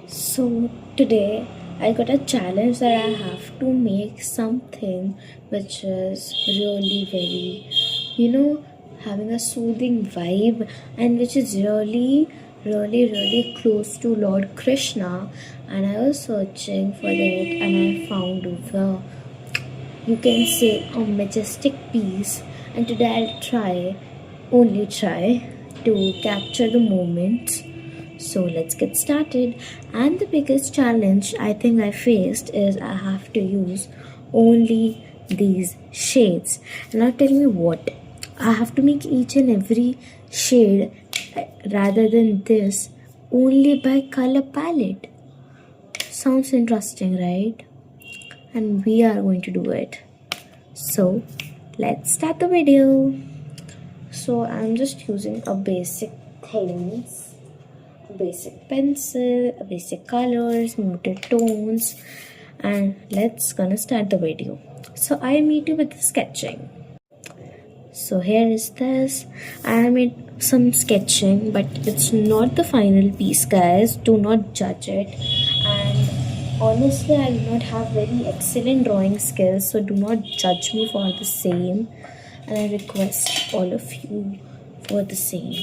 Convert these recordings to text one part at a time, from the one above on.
So today I got a challenge that I have to make something which is really very, having a soothing vibe and which is really close to Lord Krishna. And I was searching for it and I found the, you can say, a majestic piece. And today only try to capture the moment. So let's get started. And the biggest challenge I think I faced is I have to use only these shades. Now tell me what. I have to make each and every shade rather than this only by color palette. Sounds interesting, right? And we are going to do it. So let's start the video. So I'm just using a basic things, a basic pencil, a basic colors, muted tones, and let's gonna start the video. So I meet you with the sketching. So here is this. I made some sketching, but it's not the final piece, guys. Do not judge it. And honestly, I do not have very excellent drawing skills, so do not judge me for the same. And I request all of you for the same.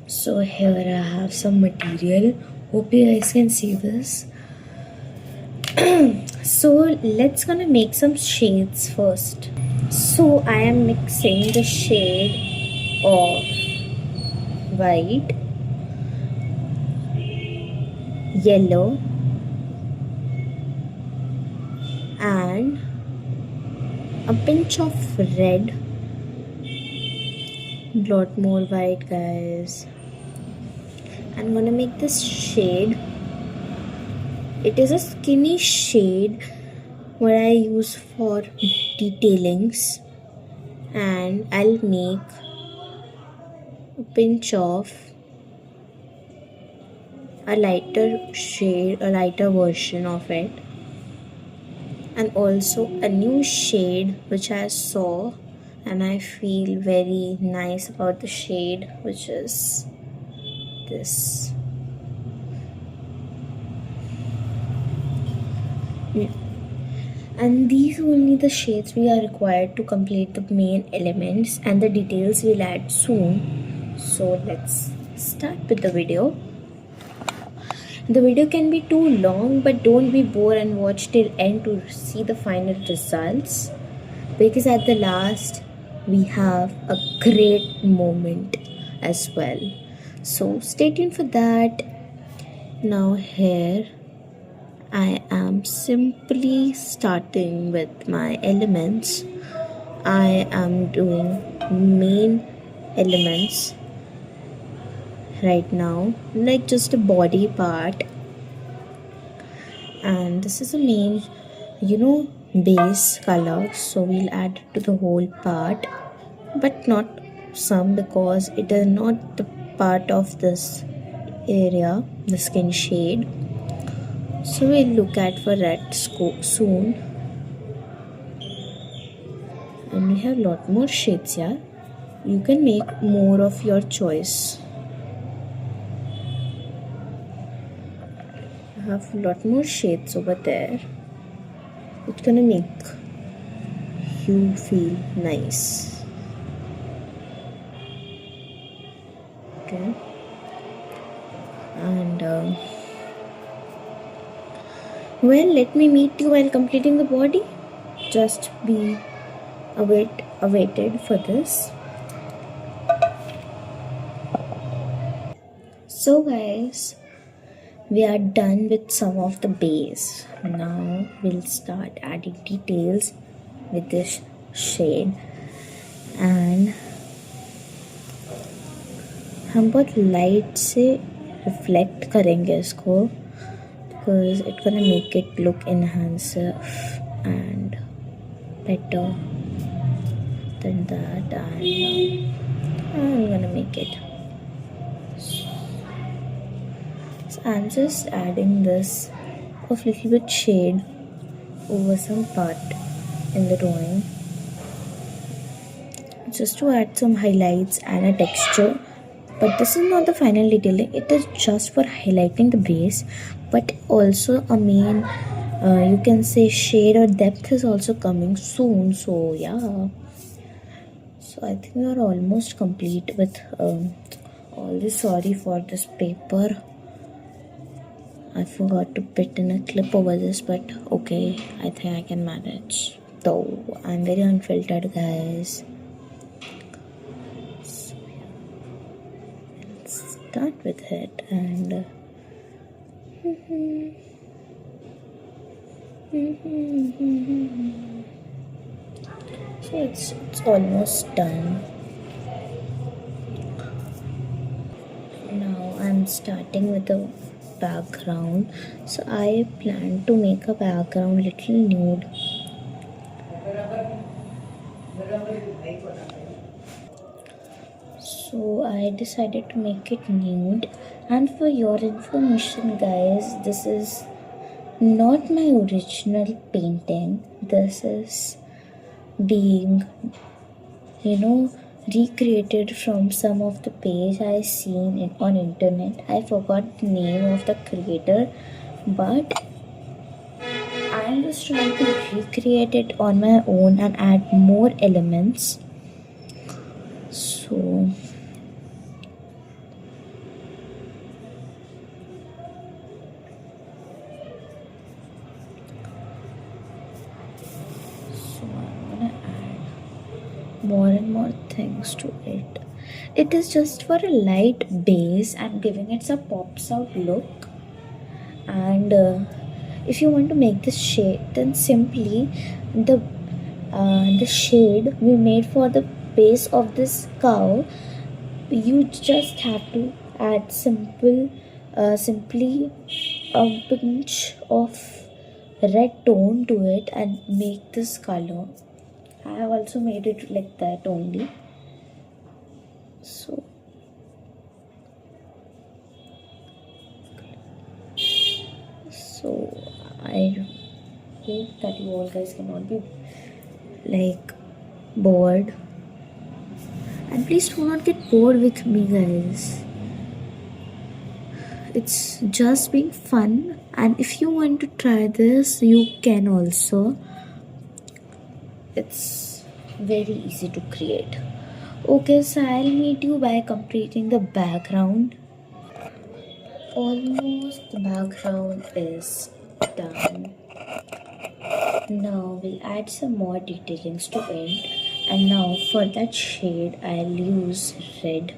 So here I have some material. Hope you guys can see this. So let's gonna make some shades first. So I am mixing the shade of white, yellow, and a pinch of red. Lot more white, guys. I'm gonna make this shade. It is a skinny shade what I use for detailings, and I'll make a pinch of a lighter shade, a lighter version of it, and also a new shade which I saw and I feel very nice about the shade, which is this. Yeah. And these are only the shades we are required to complete the main elements, and the details we'll add soon. So let's start with the video. The video can be too long, but don't be bored and watch till end to see the final results, because at the last we have a great moment as well. So stay tuned for that. Now here I am simply starting with my elements. I am doing main elements right now, like just a body part, and this is the main, base color, so we'll add it to the whole part, but not some, because it is not the part of this area, the skin shade. So we'll look at for that soon. And we have a lot more shades here. You can make more of your choice. I have a lot more shades over there. It's gonna make you feel nice. Okay. And well, let me meet you while completing the body. Just be awaited for this. So guys, we are done with some of the base. Now we'll start adding details with this shade, and हम बहुत light से reflect करेंगे इसको, because it's gonna make it look enhancer and better than that, and I'm gonna make it. So I'm just adding this of little bit shade over some part in the drawing, just to add some highlights and a texture, but this is not the final detailing. It is just for highlighting the base, but also a main you can say shade or depth is also coming soon. So yeah, so I think we are almost complete with all this. Sorry for this paper, I forgot to put in a clip over this, but okay, I think I can manage. Though I'm very unfiltered, guys. So let's start with it and. So it's almost done. Now I'm starting with the background. So I plan to make a background little nude. So I decided to make it nude. And for your information, guys, this is not my original painting. This is being, you know, recreated from some of the page I seen on internet. I forgot the name of the creator, but I'm just trying to recreate it on my own and add more elements. So I'm gonna add more and more things to it. It is just for a light base and giving it some pops out look. And if you want to make this shade, then simply the shade we made for the base of this cow, you just have to add simply a pinch of red tone to it and make this color. I have also made it like that only. So I hope that you all guys cannot be like bored, and please do not get bored with me, guys. It's just being fun, and if you want to try this, you can also. It's very easy to create. Okay, so I'll meet you by completing the background. Almost the background is done. Now we'll add some more detailings to it, and now for that shade I'll use red,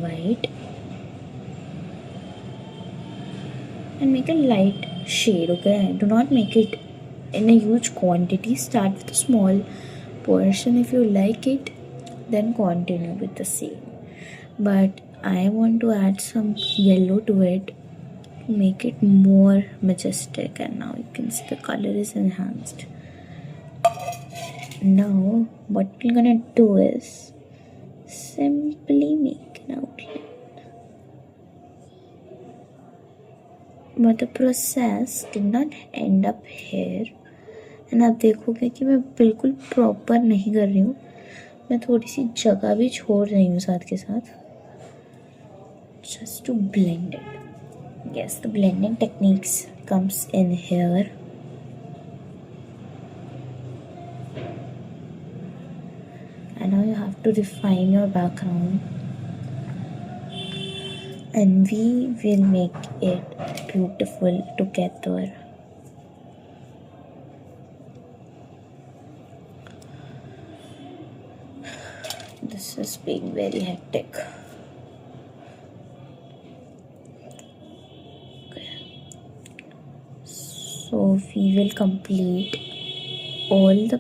white, and make a light shade. Okay, do not make it in a huge quantity. Start with a small portion. If you like it, then continue with the same. But I want to add some yellow to it to make it more majestic, and now you can see the color is enhanced. Now what we're gonna do is simply make an outline. But the process did not end up here. And आप देखोगे कि मैं बिल्कुल proper नहीं कर रही हूँ, मैं थोड़ी सी जगह भी छोड़ रही हूँ साथ के साथ, just to blend it. Yes, the blending techniques comes in here. And now you have to refine your background, and we will make it beautiful together. This is being very hectic. Okay. So we will complete all the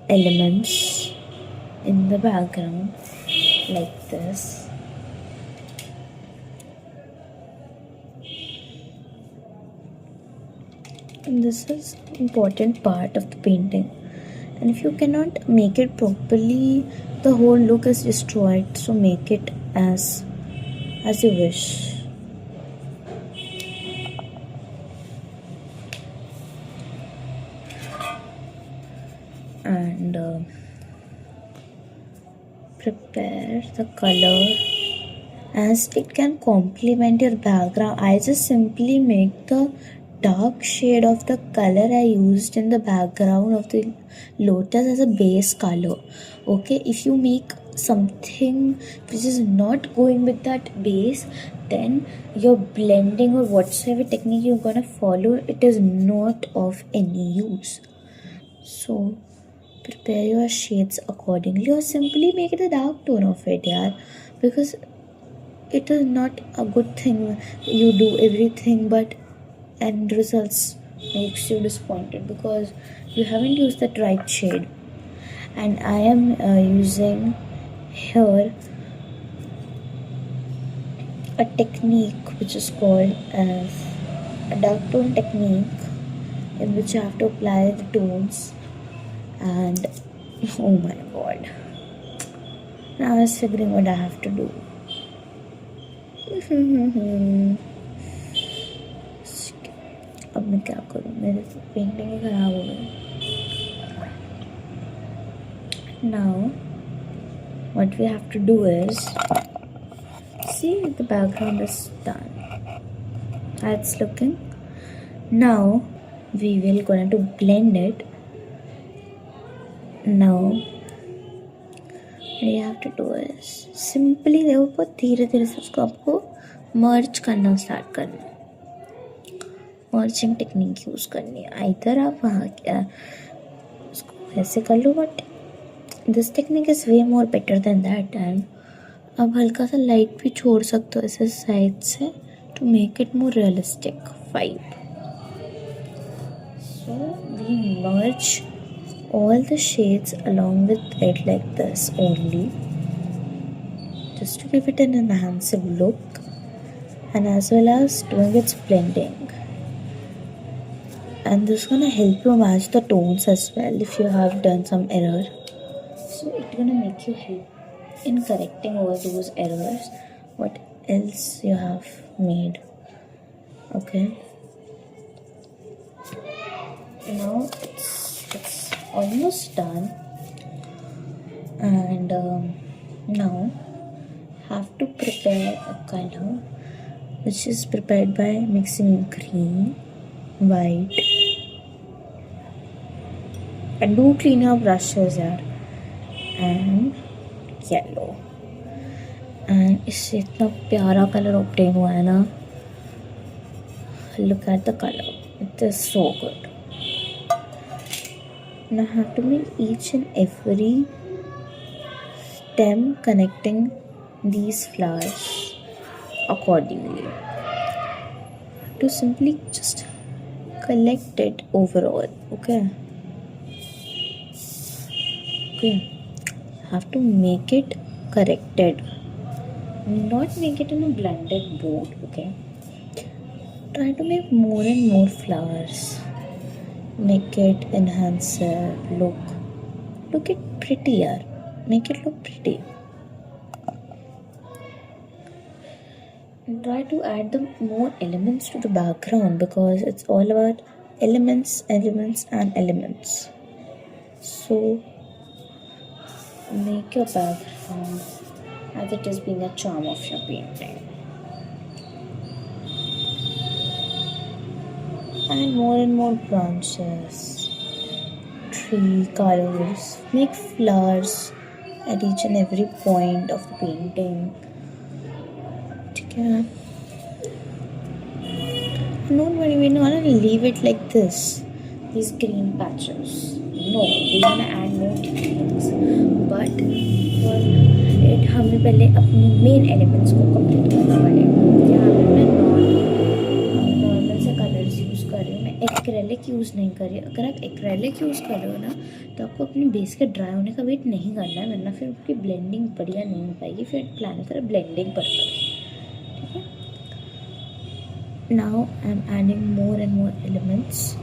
elements in the background like this. And this is an important part of the painting, and if you cannot make it properly, the whole look is destroyed. So make it as you wish. And prepare the color as it can complement your background. I just simply make the dark shade of the color I used in the background of the lotus as a base color. Okay, if you make something which is not going with that base, then your blending or whatsoever technique you're gonna follow, it is not of any use. So prepare your shades accordingly, or simply make it a dark tone of it, yeah, because it is not a good thing you do everything but end results makes you disappointed because you haven't used the right shade. And I am using here a technique which is called as a dark tone technique, in which you have to apply the tones. And oh my god, now I was figuring what I have to do. अब मैं क्या करूँ, मेरे painting ही खराब हो गई. Now what we have to do is, see, the background is done. How it's looking. Now we will going to blend it. Now what you have to do is simply देखो धीरे धीरे से उसको आपको मर्ज करना स्टार्ट करना है. Merging technique use करनी है. इधर आप वहाँ क्या उसको ऐसे कर लो, but this technique is way more better than that. And अब हल्का सा लाइट भी छोड़ सकते हो ऐसे साइड से to make it more realistic vibe. So we merge all the shades along with it like this only, just to give it an enhanced look, and as well as doing its blending. And this is gonna help you match the tones as well if you have done some error. So it's gonna make you help in correcting all those errors what else you have made. Okay, now it's almost done. And now have to prepare a color which is prepared by mixing green, white, and do clean your brushes यार, and yellow. And इससे इतना प्यारा colour obtain हुआ है ना. Look at the color, it is so good. Now I have to make each and every stem connecting these flowers accordingly, to simply just collect it overall. Okay, have to make it corrected, not make it in a blended board. Okay, try to make more and more flowers, make it enhance look it pretty yaar, make it look pretty. And try to add the more elements to the background, because it's all about elements and elements. So make your background as it is being a charm of your painting. And more branches, tree colors, make flowers at each and every point of the painting. Okay. We don't want to leave it like this, these green patches. No, we want to add more details. But for it, हमें पहले अपनी main elements को complete करना पड़ेगा. यहाँ पे मैं normal से कलर्स यूज़ कर रही हूँ. मैं एक्रेलिक यूज़ नहीं कर रही. अगर आप एक्रेलिक यूज़ कर रहे हो ना, तो आपको अपनी बेस के ड्राई होने का वेट नहीं करना है, वरना फिर उसकी ब्लेंडिंग बढ़िया नहीं हो पाएगी. फिर प्लान करें ब्लेंडिंग पर. ठीक है. Now I'm adding more and more elements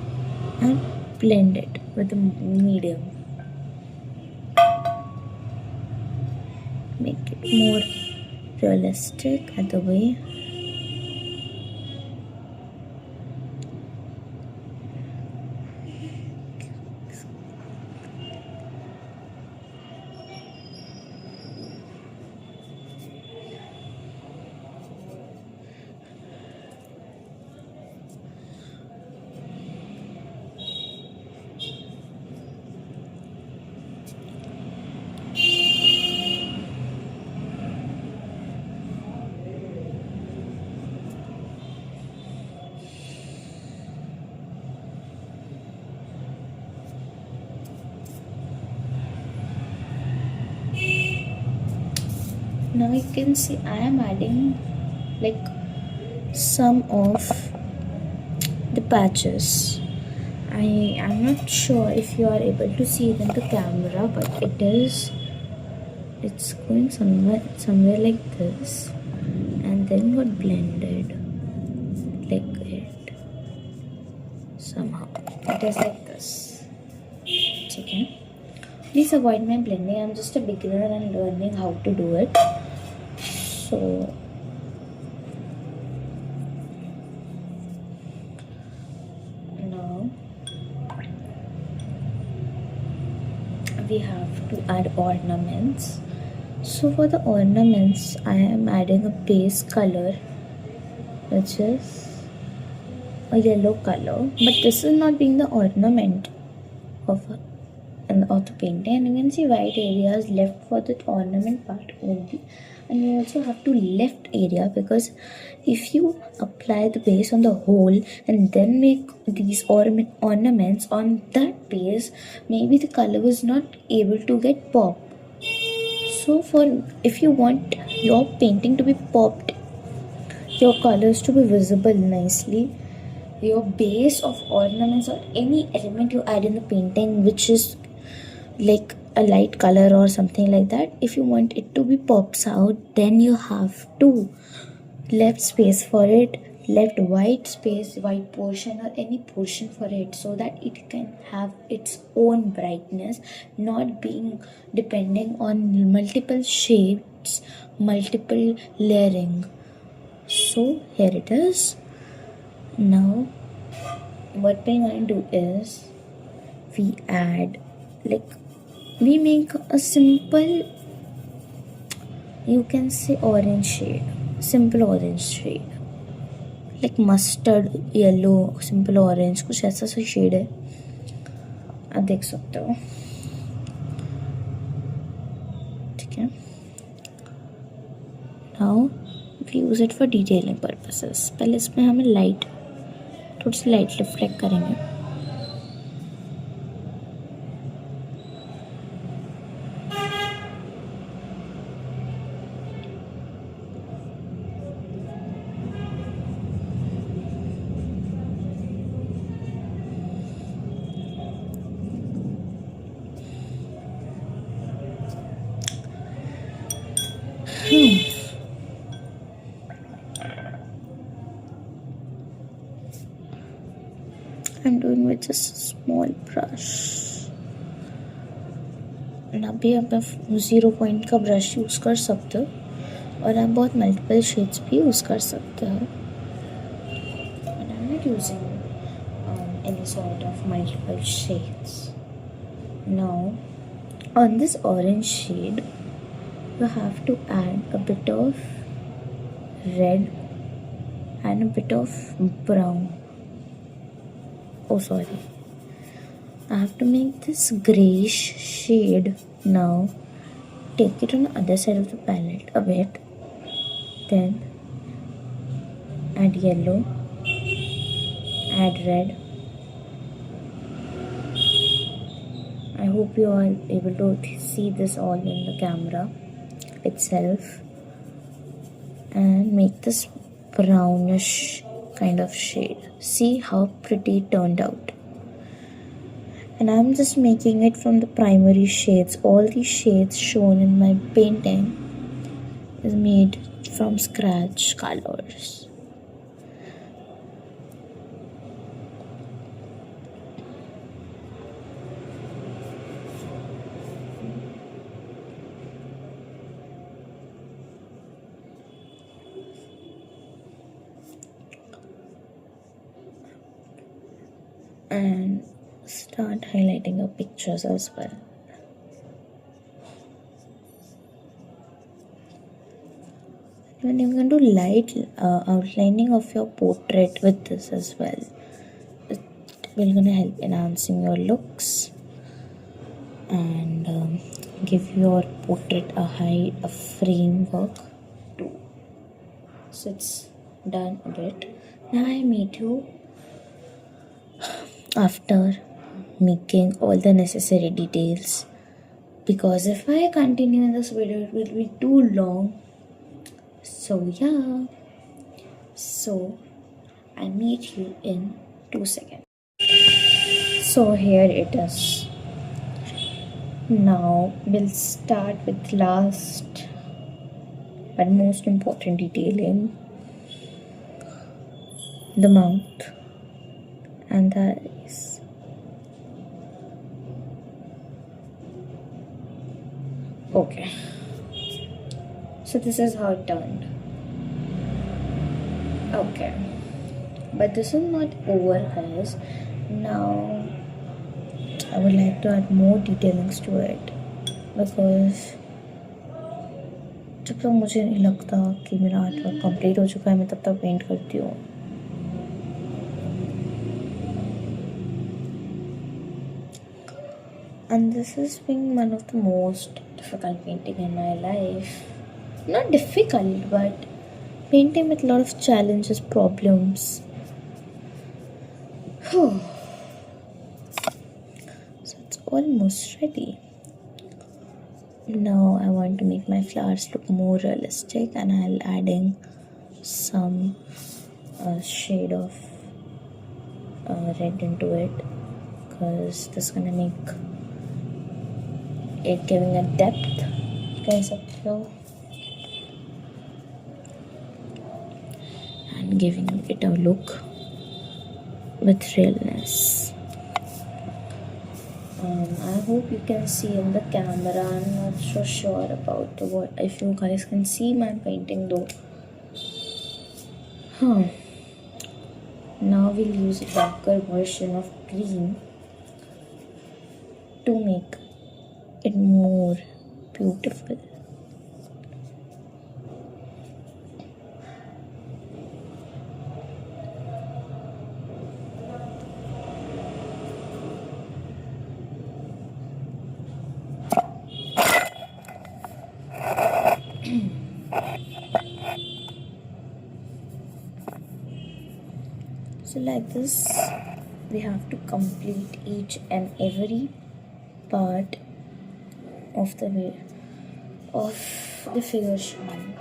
and blend it with the medium. Make it more realistic at the way. Now you can see I am adding like some of the patches. I am not sure if you are able to see it in the camera, but it's going somewhere like this, and then got blended like it. Somehow it is like this. Okay. Please avoid my blending. I'm just a beginner and learning how to do it. So now we have to add ornaments. So for the ornaments, I am adding a base color, which is a yellow color. But this is not being the ornament of the painting, and you can see white areas left for the ornament part only. And you also have to left area, because if you apply the base on the whole and then make these ornaments on that base, maybe the color was not able to get popped. So if you want your painting to be popped, your colors to be visible nicely, your base of ornaments or any element you add in the painting which is like a light color or something like that, if you want it to be pops out, then you have to left space for it, left white portion or any portion for it, so that it can have its own brightness, not being depending on multiple shades, multiple layering. So here it is. Now what we're going to do is we make a simple, you can say orange shade, simple orange shade, like mustard yellow, simple orange, कुछ ऐसा सा shade है, आप देख सकते हो. ठीक है. Now we use it for detailing purposes. पहले इसमें हमें लाइट, थोड़ी सी लाइट रिफ्लेक्ट करेंगे. I'm doing with just a small brush. अभी आप 0 पॉइंट का ब्रश यूज़ कर सकते हो, और आप बहुत मल्टीपल शेड्स भी यूज़ कर सकते हो. And I'm not using any sort of multiple shades. Now on this orange shade you have to add a bit of red and a bit of brown. Oh sorry, I have to make this grayish shade. Now take it on the other side of the palette a bit, then add yellow, add red. I hope you are able to see this all in the camera itself, and make this brownish kind of shade. See how pretty it turned out. And I'm just making it from the primary shades. All the shades shown in my painting is made from scratch colors. And start highlighting your pictures as well. And you can do light outlining of your portrait with this as well. It will gonna help enhancing your looks and give your portrait a framework too. So it's done a bit. Now I meet you after making all the necessary details, because if I continue in this video it will be too long So yeah, so I meet you in 2 seconds. So here it is. Now we'll start with last but most important detailing, the mouth and the eyes. Okay, so this is how it turned. Okay, but this is not over, guys. Now I would like to add more detailings to it because जब तक मुझे नहीं लगता कि मेरा art work complete हो चुका है मैं तब तक पेंट करती हूँ. And this has been one of the most difficult painting in my life. Not difficult, but painting with a lot of challenges, problems. So it's almost ready. Now I want to make my flowers look more realistic, and I'll adding some shade of red into it because this is gonna make it giving a depth, guys, up here, and giving it a look with realness. I hope you can see in the camera. I'm not so sure about what if you guys can see my painting though. Now we'll use a darker version of green to make it more beautiful. So like this, we have to complete each and every part of the way of the figure shown.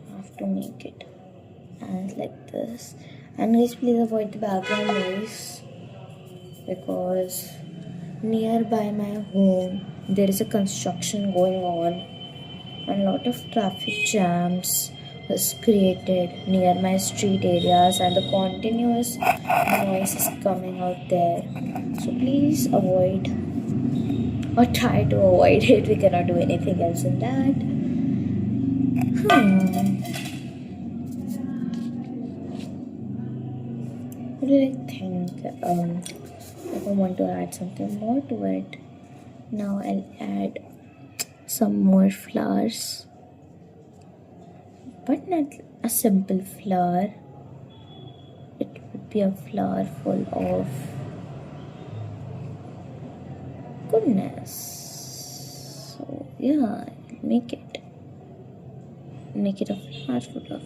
I have to make it as like this. And guys, please avoid the background noise because nearby my home there is a construction going on and a lot of traffic jams was created near my street areas and the continuous noise is coming out there. So please avoid or try to avoid it. We cannot do anything else in that. What do you think? If I want to add something more to it, now I'll add some more flowers, but not a simple flower. It would be a flower full of goodness. So yeah, make it a flower full of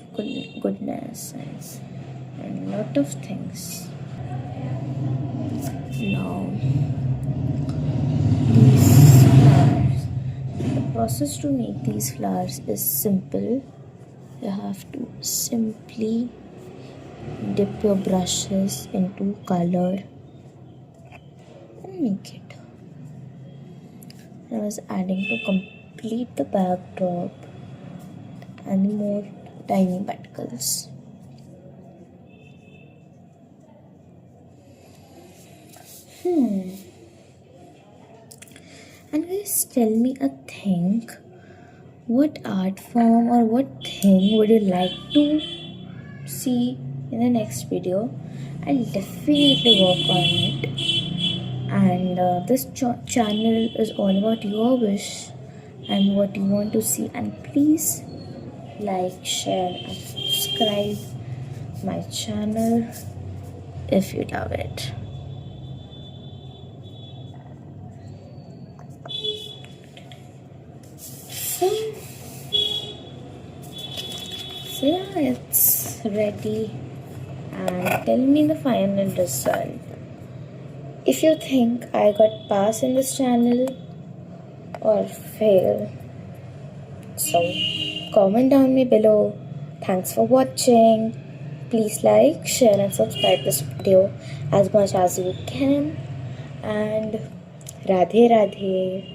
goodness and a lot of things. Now these flowers, the process to make these flowers is simple. You have to simply dip your brushes into color and make it. I was adding to complete the backdrop and more tiny particles. And guys, tell me a thing. What art form or what thing would you like to see in the next video? I'll definitely work on it. And this channel is all about your wish and what you want to see. And please like, share, and subscribe my channel if you love it. So yeah, it's ready, and tell me the final result. If you think I got pass in this channel or fail, so comment down me below Thanks for watching. Please like, share, and subscribe this video as much as you can. And Radhe Radhe.